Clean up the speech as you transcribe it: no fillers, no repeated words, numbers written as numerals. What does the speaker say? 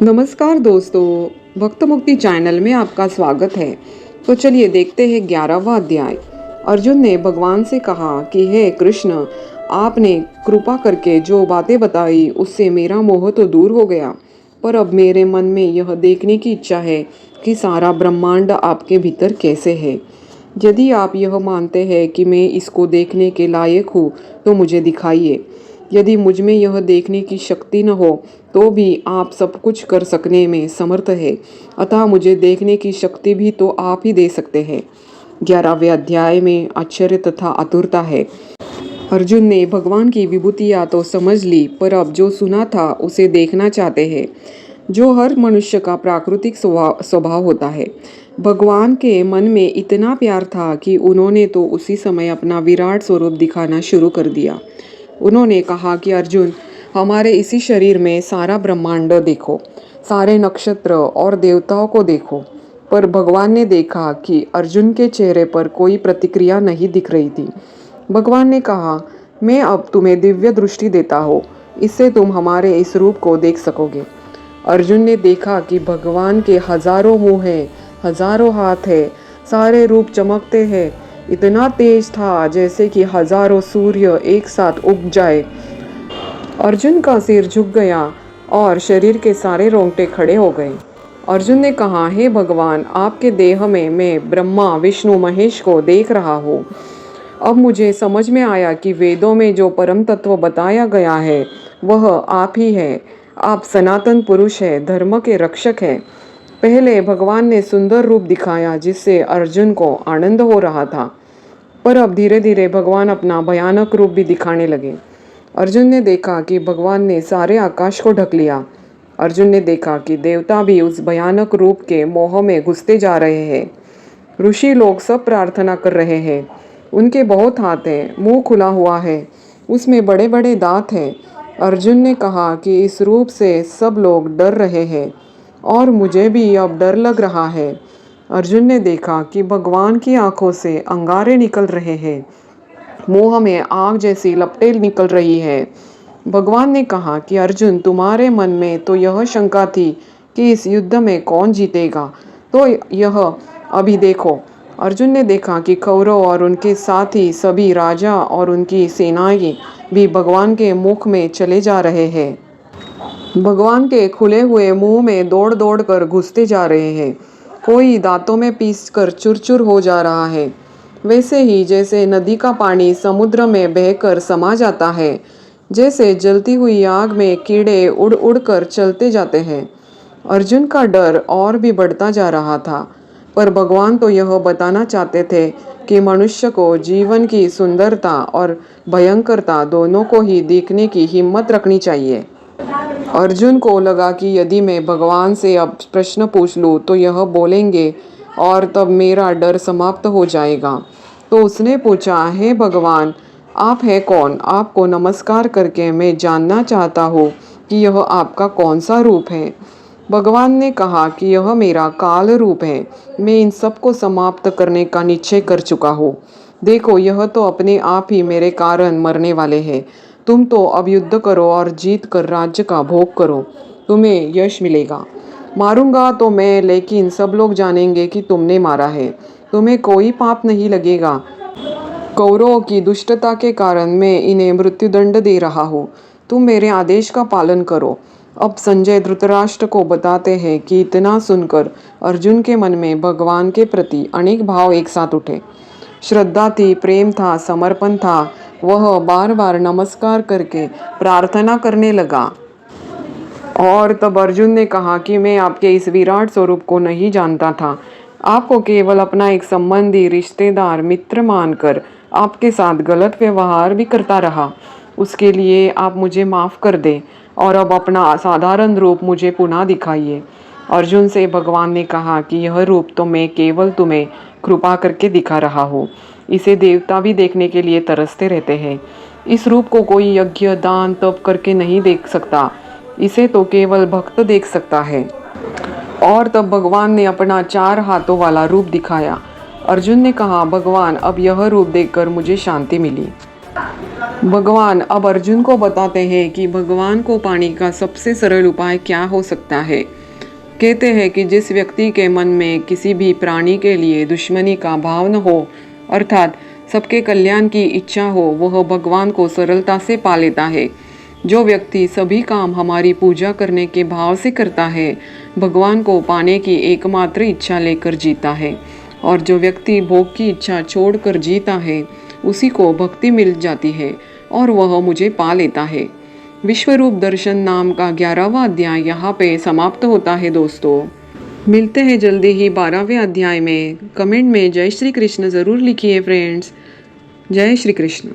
नमस्कार दोस्तों, भक्त मुक्ति चैनल में आपका स्वागत है। तो चलिए देखते हैं 11वां अध्याय। अर्जुन ने भगवान से कहा कि हे कृष्ण, आपने कृपा करके जो बातें बताई उससे मेरा मोह तो दूर हो गया, पर अब मेरे मन में यह देखने की इच्छा है कि सारा ब्रह्मांड आपके भीतर कैसे है। यदि आप यह मानते हैं कि मैं इसको देखने के लायक हूँ तो मुझे दिखाइए। यदि मुझ में यह देखने की शक्ति न हो तो भी आप सब कुछ कर सकने में समर्थ है, अतः मुझे देखने की शक्ति भी तो आप ही दे सकते हैं। 11वें अध्याय में आश्चर्य तथा आतुरता है। अर्जुन ने भगवान की विभूतियाँ तो समझ ली, पर अब जो सुना था उसे देखना चाहते हैं, जो हर मनुष्य का प्राकृतिक स्वभाव होता है। भगवान के मन में इतना प्यार था कि उन्होंने तो उसी समय अपना विराट स्वरूप दिखाना शुरू कर दिया। उन्होंने कहा कि अर्जुन, हमारे इसी शरीर में सारा ब्रह्मांड देखो, सारे नक्षत्र और देवताओं को देखो। पर भगवान ने देखा कि अर्जुन के चेहरे पर कोई प्रतिक्रिया नहीं दिख रही थी। भगवान ने कहा, मैं अब तुम्हें दिव्य दृष्टि देता हूँ, इससे तुम हमारे इस रूप को देख सकोगे। अर्जुन ने देखा कि भगवान के हजारों मुंह हैं, हजारों हाथ है, सारे रूप चमकते हैं। इतना तेज था जैसे कि हजारों सूर्य एक साथ उग जाए। अर्जुन का सिर झुक गया और शरीर के सारे रोंगटे खड़े हो गए। अर्जुन ने कहा, हे भगवान, आपके देह में मैं ब्रह्मा विष्णु महेश को देख रहा हूँ। अब मुझे समझ में आया कि वेदों में जो परम तत्व बताया गया है वह आप ही है। आप सनातन पुरुष है, धर्म के रक्षक हैं। पहले भगवान ने सुंदर रूप दिखाया जिससे अर्जुन को आनंद हो रहा था, पर अब धीरे धीरे भगवान अपना भयानक रूप भी दिखाने लगे। अर्जुन ने देखा कि भगवान ने सारे आकाश को ढक लिया। अर्जुन ने देखा कि देवता भी उस भयानक रूप के मोह में घुसते जा रहे हैं। ऋषि लोग सब प्रार्थना कर रहे हैं। उनके बहुत हाथ हैं, मुंह खुला हुआ है, उसमें बड़े बड़े दांत हैं। अर्जुन ने कहा कि इस रूप से सब लोग डर रहे हैं और मुझे भी अब डर लग रहा है। अर्जुन ने देखा कि भगवान की आंखों से अंगारे निकल रहे हैं, मुंह में आग जैसी लपटें निकल रही है। भगवान ने कहा कि अर्जुन, तुम्हारे मन में तो यह शंका थी कि इस युद्ध में कौन जीतेगा, तो यह अभी देखो। अर्जुन ने देखा कि कौरव और उनके साथी सभी राजा और उनकी सेनाएं भी भगवान के मुख में चले जा रहे हैं। भगवान के खुले हुए मुंह में दौड़ दौड़ कर घुसते जा रहे हैं। कोई दांतों में पीस कर चुरचुर हो जा रहा है, वैसे ही जैसे नदी का पानी समुद्र में बहकर समा जाता है, जैसे जलती हुई आग में कीड़े उड़ उड़ कर चलते जाते हैं। अर्जुन का डर और भी बढ़ता जा रहा था, पर भगवान तो यह बताना चाहते थे कि मनुष्य को जीवन की सुंदरता और भयंकरता दोनों को ही देखने की हिम्मत रखनी चाहिए। अर्जुन को लगा कि यदि मैं भगवान से अब प्रश्न पूछ लूँ तो यह बोलेंगे और तब मेरा डर समाप्त हो जाएगा। तो उसने पूछा, हे भगवान, आप हैं कौन? आपको नमस्कार करके मैं जानना चाहता हूँ कि यह आपका कौन सा रूप है। भगवान ने कहा कि यह मेरा काल रूप है। मैं इन सब को समाप्त करने का निश्चय कर चुका हूँ। देखो, यह तो अपने आप ही मेरे कारण मरने वाले हैं। तुम तो अब युद्ध करो और जीत कर राज्य का भोग करो, तुम्हें यश मिलेगा। मारूंगा तो मैं, लेकिन सब लोग जानेंगे कि तुमने मारा है। तुम्हें कोई पाप नहीं लगेगा। कौरवों की दुष्टता के कारण मैं इन्हें मृत्युदंड दे रहा हूँ। तुम मेरे आदेश का पालन करो। अब संजय धृतराष्ट्र को बताते हैं कि इतना सुनकर अर्जुन के मन में भगवान के प्रति अनेक भाव एक साथ उठे। श्रद्धा थी, प्रेम था, समर्पण था। वह बार बार नमस्कार करके प्रार्थना करने लगा। और तब अर्जुन ने कहा कि मैं आपके इस विराट स्वरूप को नहीं जानता था। आपको केवल अपना एक संबंधी, रिश्तेदार, मित्र मानकर आपके साथ गलत व्यवहार भी करता रहा। उसके लिए आप मुझे माफ़ कर दें और अब अपना असाधारण रूप मुझे पुनः दिखाइए। अर्जुन से भगवान ने कहा कि यह रूप तो मैं केवल तुम्हें कृपा करके दिखा रहा हूँ। इसे देवता भी देखने के लिए तरसते रहते हैं। इस रूप को कोई यज्ञ, दान, तप करके नहीं देख सकता। इसे तो केवल भक्त देख सकता है। और तब भगवान ने अपना 4 हाथों वाला रूप दिखाया। अर्जुन ने कहा, भगवान, अब यह रूप देखकर मुझे शांति मिली। भगवान अब अर्जुन को बताते हैं कि भगवान को पाने का सबसे सरल उपाय क्या हो सकता है। कहते हैं कि जिस व्यक्ति के मन में किसी भी प्राणी के लिए दुश्मनी का भाव न हो, अर्थात सबके कल्याण की इच्छा हो, वह भगवान को सरलता से पा लेता है। जो व्यक्ति सभी काम हमारी पूजा करने के भाव से करता है, भगवान को पाने की एकमात्र इच्छा लेकर जीता है। और जो व्यक्ति भोग की इच्छा छोड़कर जीता है, उसी को भक्ति मिल जाती है और वह मुझे पा लेता है। विश्वरूप दर्शन नाम का 11वां अध्याय यहाँ पे समाप्त होता है दोस्तों। मिलते हैं जल्दी ही 12वें अध्याय में। कमेंट में जय श्री कृष्ण ज़रूर लिखिए फ्रेंड्स। जय श्री कृष्ण।